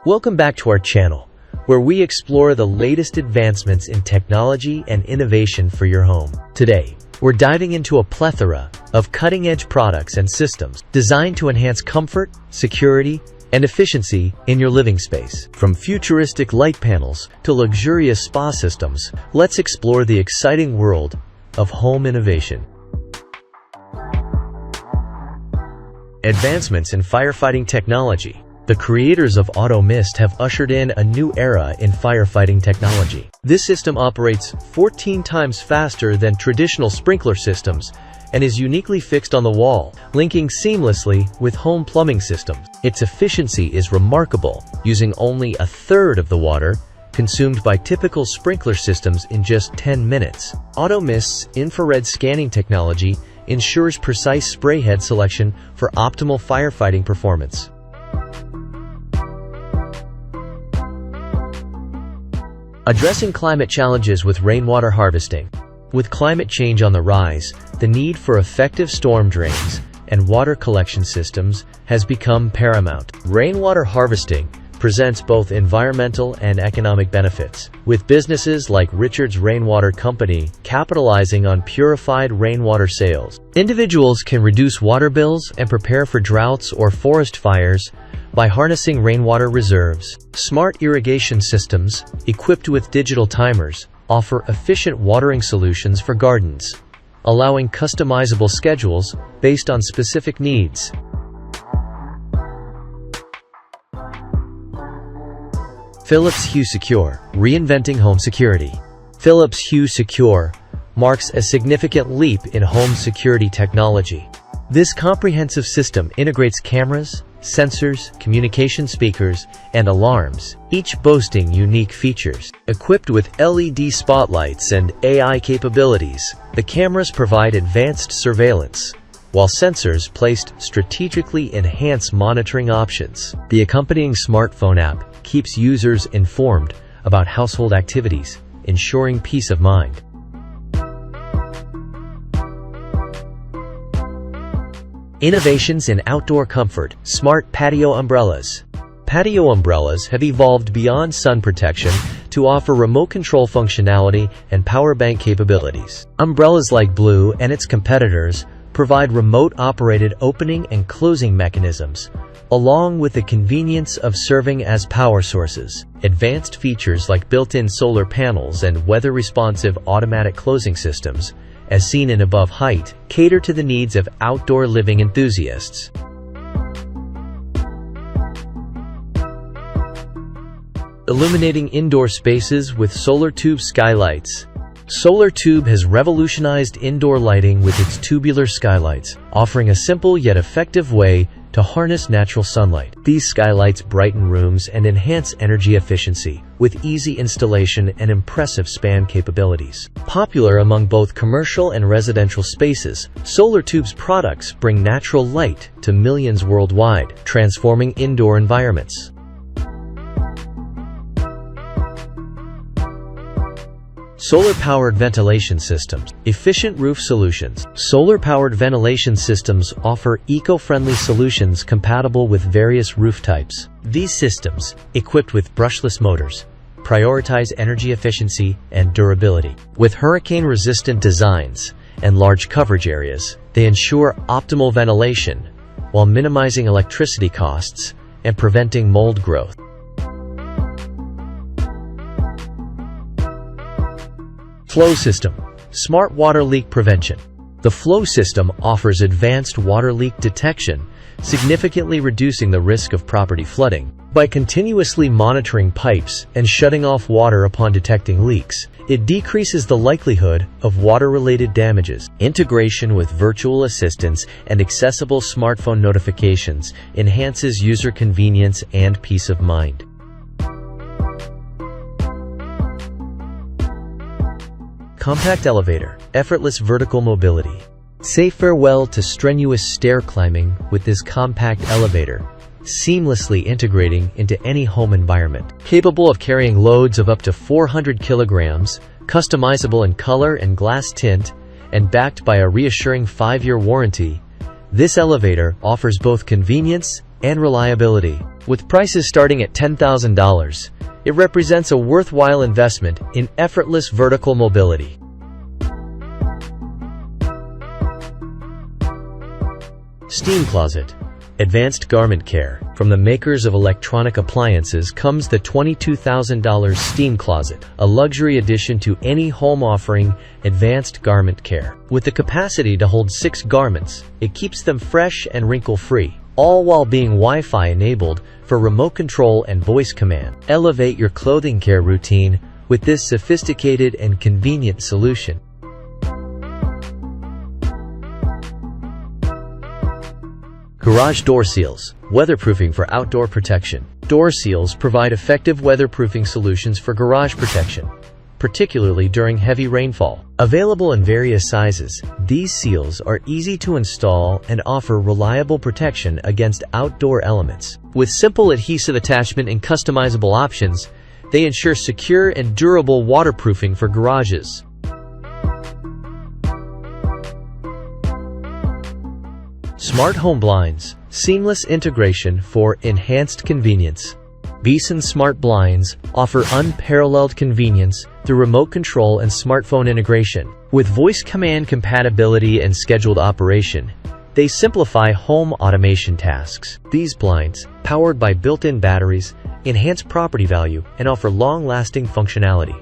Welcome back to our channel, where we explore the latest advancements in technology and innovation for your home. Today, we're diving into a plethora of cutting-edge products and systems designed to enhance comfort, security, and efficiency in your living space. From futuristic light panels to luxurious spa systems, let's explore the exciting world of home innovation. Advancements in firefighting technology. The creators of Autoist have ushered in a new era in firefighting technology. This system operates 14 times faster than traditional sprinkler systems and is uniquely fixed on the wall, linking seamlessly with home plumbing systems. Its efficiency is remarkable, using only a third of the water consumed by typical sprinkler systems in just 10 minutes. Autoist's infrared scanning technology ensures precise spray head selection for optimal firefighting performance. Addressing climate challenges with rainwater harvesting. With climate change on the rise, the need for effective storm drains and water collection systems has become paramount. Rainwater harvesting presents both environmental and economic benefits, with businesses like Richard's Rainwater Company capitalizing on purified rainwater sales. Individuals can reduce water bills and prepare for droughts or forest fires by harnessing rainwater reserves. Smart irrigation systems, equipped with digital timers, offer efficient watering solutions for gardens, allowing customizable schedules based on specific needs. Philips Hue Secure, reinventing home security. Philips Hue Secure marks a significant leap in home security technology. This comprehensive system integrates cameras, sensors, communication speakers, and alarms, each boasting unique features. Equipped with LED spotlights and AI capabilities, the cameras provide advanced surveillance, while sensors placed strategically enhance monitoring options. The accompanying smartphone app keeps users informed about household activities, ensuring peace of mind. Innovations in outdoor comfort. Smart patio umbrellas. Patio umbrellas have evolved beyond sun protection to offer remote control functionality and power bank capabilities. Umbrellas like Blue and its competitors provide remote-operated opening and closing mechanisms, along with the convenience of serving as power sources. Advanced features like built-in solar panels and weather-responsive automatic closing systems, as seen in above height, cater to the needs of outdoor living enthusiasts. Illuminating indoor spaces with solar tube skylights. Solar Tube has revolutionized indoor lighting with its tubular skylights, offering a simple yet effective way to harness natural sunlight. These skylights brighten rooms and enhance energy efficiency, with easy installation and impressive span capabilities. Popular among both commercial and residential spaces, Solar Tube's products bring natural light to millions worldwide, transforming indoor environments. Solar-powered ventilation systems. Efficient roof solutions. Solar-powered ventilation systems offer eco-friendly solutions compatible with various roof types. These systems, equipped with brushless motors, prioritize energy efficiency and durability. With hurricane-resistant designs and large coverage areas, they ensure optimal ventilation while minimizing electricity costs and preventing mold growth. Flow system. Smart water leak prevention. The Flow system offers advanced water leak detection, significantly reducing the risk of property flooding. By continuously monitoring pipes and shutting off water upon detecting leaks, it decreases the likelihood of water-related damages. Integration with virtual assistants and accessible smartphone notifications enhances user convenience and peace of mind. Compact elevator. Effortless vertical mobility. Say farewell to strenuous stair climbing with this compact elevator, seamlessly integrating into any home environment. Capable of carrying loads of up to 400 kilograms, customizable in color and glass tint, and backed by a reassuring 5-year warranty, this elevator offers both convenience and reliability. With prices starting at $10,000, it represents a worthwhile investment in effortless vertical mobility. Steam Closet. Advanced garment care. From the makers of electronic appliances comes the $22,000 Steam Closet, a luxury addition to any home offering advanced garment care. With the capacity to hold 6 garments, it keeps them fresh and wrinkle-free, all while being Wi-Fi enabled for remote control and voice command. Elevate your clothing care routine with this sophisticated and convenient solution. Garage door seals. Weatherproofing for outdoor protection. Door seals provide effective weatherproofing solutions for garage protection, particularly during heavy rainfall. Available in various sizes, these seals are easy to install and offer reliable protection against outdoor elements. With simple adhesive attachment and customizable options, they ensure secure and durable waterproofing for garages. Smart home blinds. Seamless integration for enhanced convenience. Beeson Smart Blinds offer unparalleled convenience through remote control and smartphone integration. With voice command compatibility and scheduled operation, they simplify home automation tasks. These blinds, powered by built-in batteries, enhance property value and offer long-lasting functionality.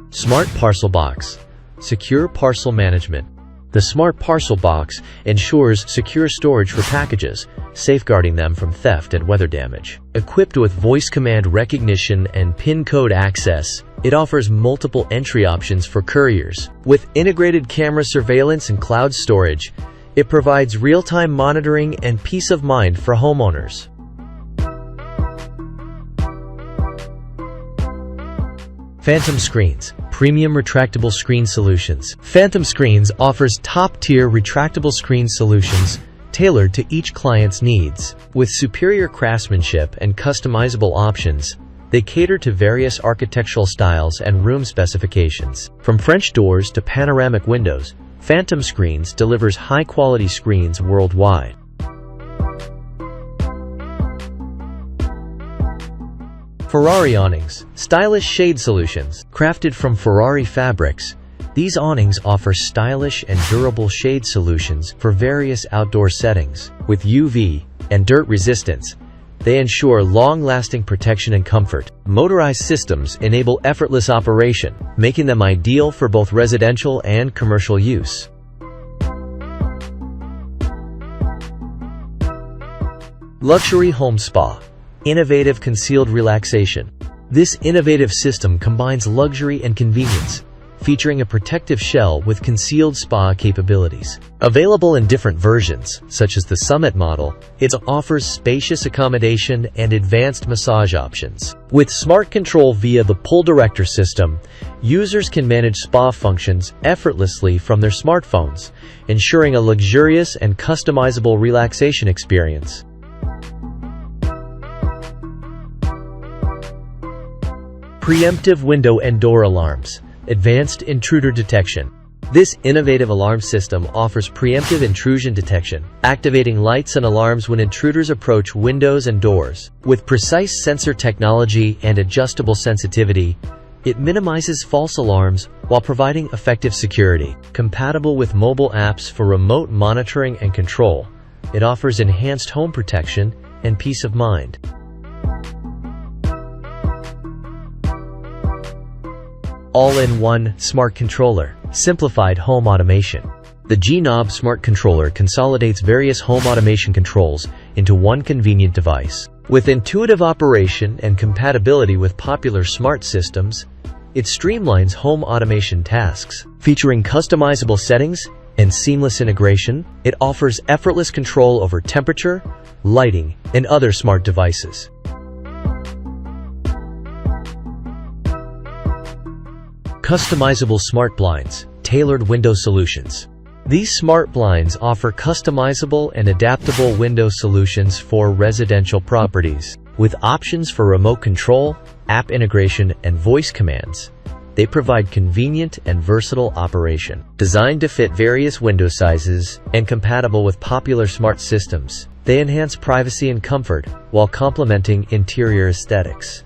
Smart Parcel Box. Secure parcel management. The Smart Parcel Box ensures secure storage for packages, safeguarding them from theft and weather damage. Equipped with voice command recognition and PIN code access, it offers multiple entry options for couriers. With integrated camera surveillance and cloud storage, it provides real-time monitoring and peace of mind for homeowners. Phantom Screens. Premium retractable screen solutions. Phantom Screens offers top-tier retractable screen solutions tailored to each client's needs. With superior craftsmanship and customizable options, they cater to various architectural styles and room specifications. From French doors to panoramic windows, Phantom Screens delivers high-quality screens worldwide. Ferrari awnings. Stylish shade solutions. Crafted from Ferrari fabrics, these awnings offer stylish and durable shade solutions for various outdoor settings. With UV and dirt resistance, they ensure long-lasting protection and comfort. Motorized systems enable effortless operation, making them ideal for both residential and commercial use. Luxury Home Spa. Innovative concealed relaxation. This innovative system combines luxury and convenience, featuring a protective shell with concealed spa capabilities. Available in different versions, such as the Summit model, it offers spacious accommodation and advanced massage options. With smart control via the Pull Director system, users can manage spa functions effortlessly from their smartphones, ensuring a luxurious and customizable relaxation experience. Preemptive window and door alarms. Advanced intruder detection. This innovative alarm system offers preemptive intrusion detection, activating lights and alarms when intruders approach windows and doors. With precise sensor technology and adjustable sensitivity, it minimizes false alarms while providing effective security. Compatible with mobile apps for remote monitoring and control, it offers enhanced home protection and peace of mind. All-in-one Smart Controller. Simplified home automation. The G-Knob Smart Controller consolidates various home automation controls into one convenient device. With intuitive operation and compatibility with popular smart systems, it streamlines home automation tasks. Featuring customizable settings and seamless integration, it offers effortless control over temperature, lighting, and other smart devices. Customizable Smart Blinds. Tailored window solutions. These smart blinds offer customizable and adaptable window solutions for residential properties. With options for remote control, app integration, and voice commands, They provide convenient and versatile operation. Designed to fit various window sizes and compatible with popular smart systems, they enhance privacy and comfort while complementing interior aesthetics.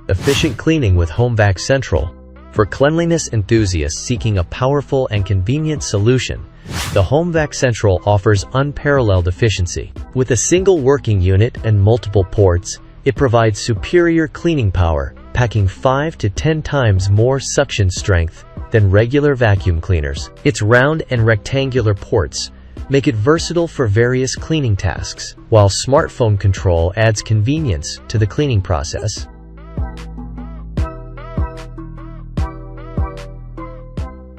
Efficient cleaning with HomeVac Central. For cleanliness enthusiasts seeking a powerful and convenient solution, the HomeVac Central offers unparalleled efficiency. With a single working unit and multiple ports, it provides superior cleaning power, packing 5 to 10 times more suction strength than regular vacuum cleaners. Its round and rectangular ports make it versatile for various cleaning tasks, while smartphone control adds convenience to the cleaning process.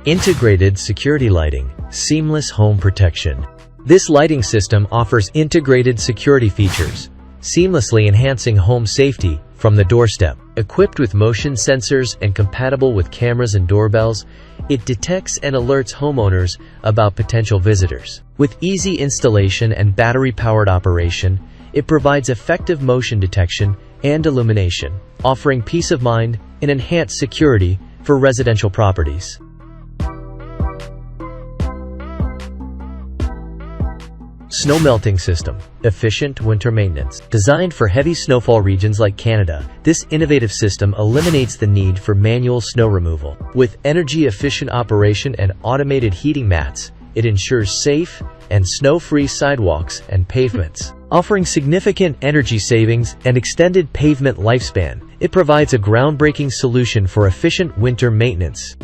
Integrated security lighting, seamless home protection. This lighting system offers integrated security features, seamlessly enhancing home safety from the doorstep. Equipped with motion sensors and compatible with cameras and doorbells, it detects and alerts homeowners about potential visitors. With easy installation and battery-powered operation, it provides effective motion detection and illumination, offering peace of mind and enhanced security for residential properties. Snow melting system, efficient winter maintenance. Designed for heavy snowfall regions like Canada, this innovative system eliminates the need for manual snow removal. With energy-efficient operation and automated heating mats, it ensures safe and snow-free sidewalks and pavements. Offering significant energy savings and extended pavement lifespan, it provides a groundbreaking solution for efficient winter maintenance.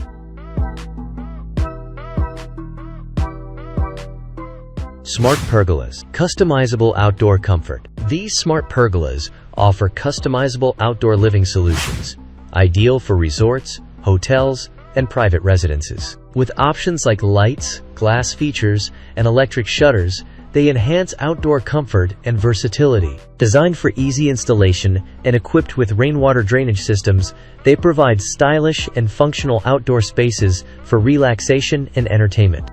Smart pergolas, customizable outdoor comfort. These smart pergolas offer customizable outdoor living solutions, ideal for resorts, hotels, and private residences. With options like lights, glass features, and electric shutters, they enhance outdoor comfort and versatility. Designed for easy installation and equipped with rainwater drainage systems, they provide stylish and functional outdoor spaces for relaxation and entertainment.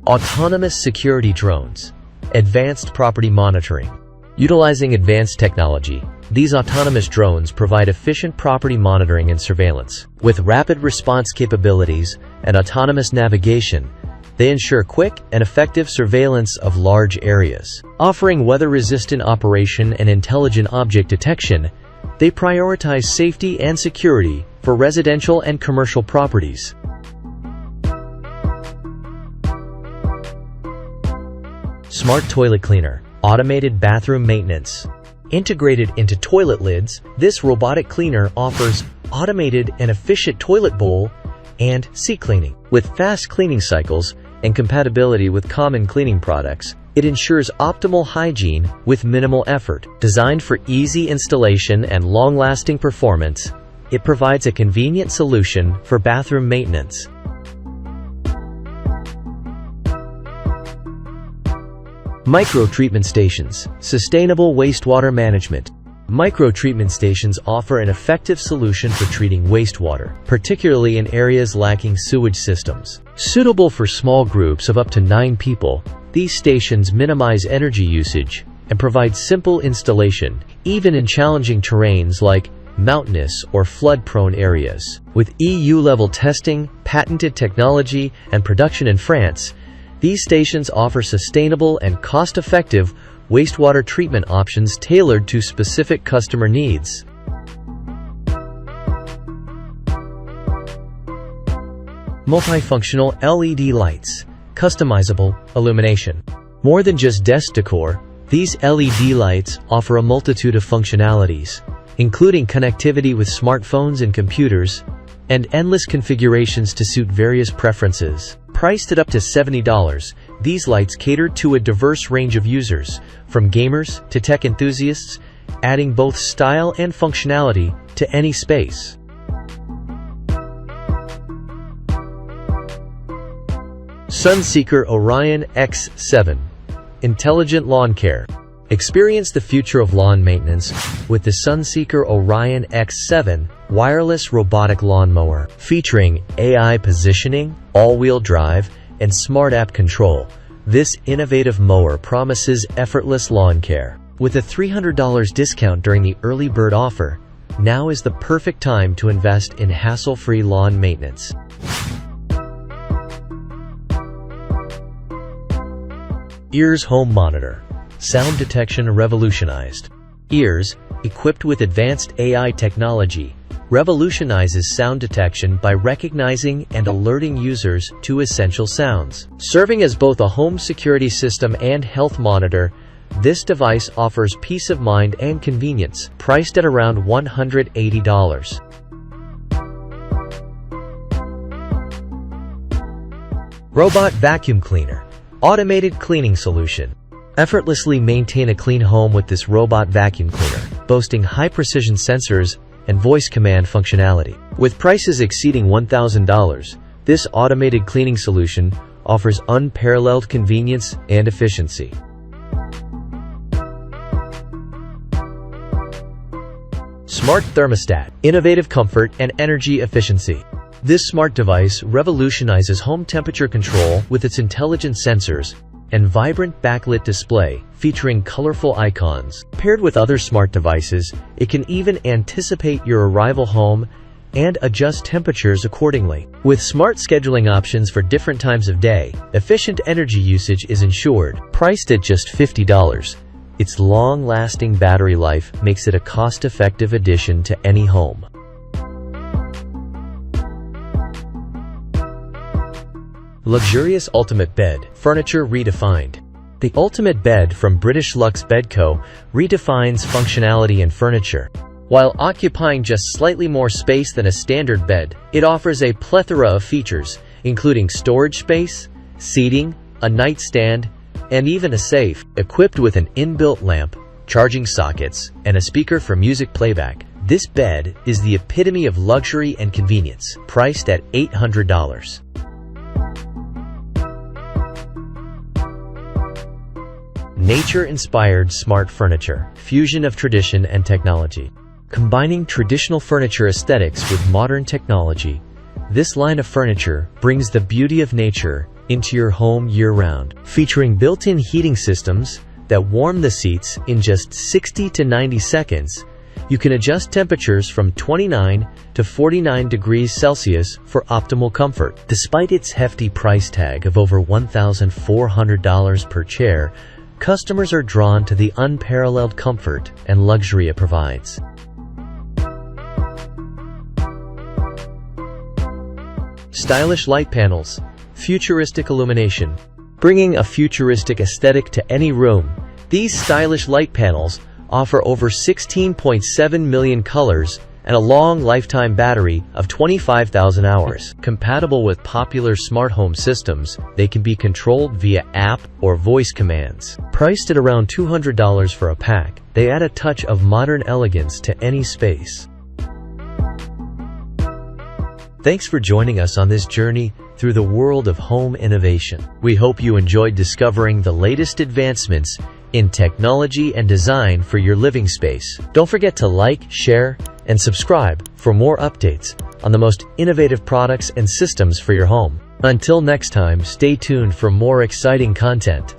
Autonomous security drones, advanced property monitoring. Utilizing advanced technology, these autonomous drones provide efficient property monitoring and surveillance. With rapid response capabilities and autonomous navigation, they ensure quick and effective surveillance of large areas. Offering weather-resistant operation and intelligent object detection, they prioritize safety and security for residential and commercial properties. Smart toilet cleaner, automated bathroom maintenance. Integrated into toilet lids, this robotic cleaner offers automated and efficient toilet bowl and seat cleaning. With fast cleaning cycles and compatibility with common cleaning products, it ensures optimal hygiene with minimal effort. Designed for easy installation and long-lasting performance, it provides a convenient solution for bathroom maintenance. Micro-treatment stations, sustainable wastewater management. Micro-treatment stations offer an effective solution for treating wastewater, particularly in areas lacking sewage systems. Suitable for small groups of up to 9 people, these stations minimize energy usage and provide simple installation, even in challenging terrains like mountainous or flood-prone areas. With EU-level testing, patented technology, and production in France, these stations offer sustainable and cost-effective wastewater treatment options tailored to specific customer needs. Multifunctional LED lights, customizable illumination. More than just desk decor, these LED lights offer a multitude of functionalities, including connectivity with smartphones and computers, and endless configurations to suit various preferences. Priced at up to $70, these lights cater to a diverse range of users, from gamers to tech enthusiasts, adding both style and functionality to any space. Sunseeker Orion X7 Intelligent Lawn Care. Experience the future of lawn maintenance with the Sunseeker Orion X7 wireless robotic lawnmower. Featuring AI positioning, all-wheel drive, and smart app control, This innovative mower promises effortless lawn care. With a $300 discount during the early bird offer, now is the perfect time to invest in hassle-free lawn maintenance. Ears Home Monitor. Sound detection revolutionized. Ears, equipped with advanced AI technology, revolutionizes sound detection by recognizing and alerting users to essential sounds. Serving as both a home security system and health monitor, this device offers peace of mind and convenience, priced at around $180. Robot Vacuum Cleaner. Automated cleaning solution. Effortlessly maintain a clean home with this robot vacuum cleaner, boasting high-precision sensors and voice command functionality. With prices exceeding $1,000, this automated cleaning solution offers unparalleled convenience and efficiency. Smart Thermostat. Innovative comfort and energy efficiency. This smart device revolutionizes home temperature control with its intelligent sensors and vibrant backlit display featuring colorful icons. Paired with other smart devices, it can even anticipate your arrival home and adjust temperatures accordingly. With smart scheduling options for different times of day, efficient energy usage is ensured. Priced at just $50, its long-lasting battery life makes it a cost-effective addition to any home. Luxurious Ultimate Bed. Furniture redefined. The Ultimate Bed from British Lux Bed Co. redefines functionality in furniture. While occupying just slightly more space than a standard bed, it offers a plethora of features, including storage space, seating, a nightstand, and even a safe. Equipped with an inbuilt lamp, charging sockets, and a speaker for music playback, this bed is the epitome of luxury and convenience, priced at $800. Nature-inspired smart furniture. Fusion of tradition and technology. Combining traditional furniture aesthetics with modern technology, this line of furniture brings the beauty of nature into your home year-round. Featuring built-in heating systems that warm the seats in just 60 to 90 seconds, you can adjust temperatures from 29 to 49 degrees Celsius for optimal comfort. Despite its hefty price tag of over $1,400 per chair, customers are drawn to the unparalleled comfort and luxury it provides. Stylish light panels. Futuristic illumination. Bringing a futuristic aesthetic to any room, these stylish light panels offer over 16.7 million colors and a long lifetime battery of 25,000 hours. Compatible with popular smart home systems, they can be controlled via app or voice commands. Priced at around $200 for a pack, they add a touch of modern elegance to any space. Thanks for joining us on this journey through the world of home innovation. We hope you enjoyed discovering the latest advancements in technology and design for your living space. Don't forget to like, share, and subscribe for more updates on the most innovative products and systems for your home. Until next time, stay tuned for more exciting content.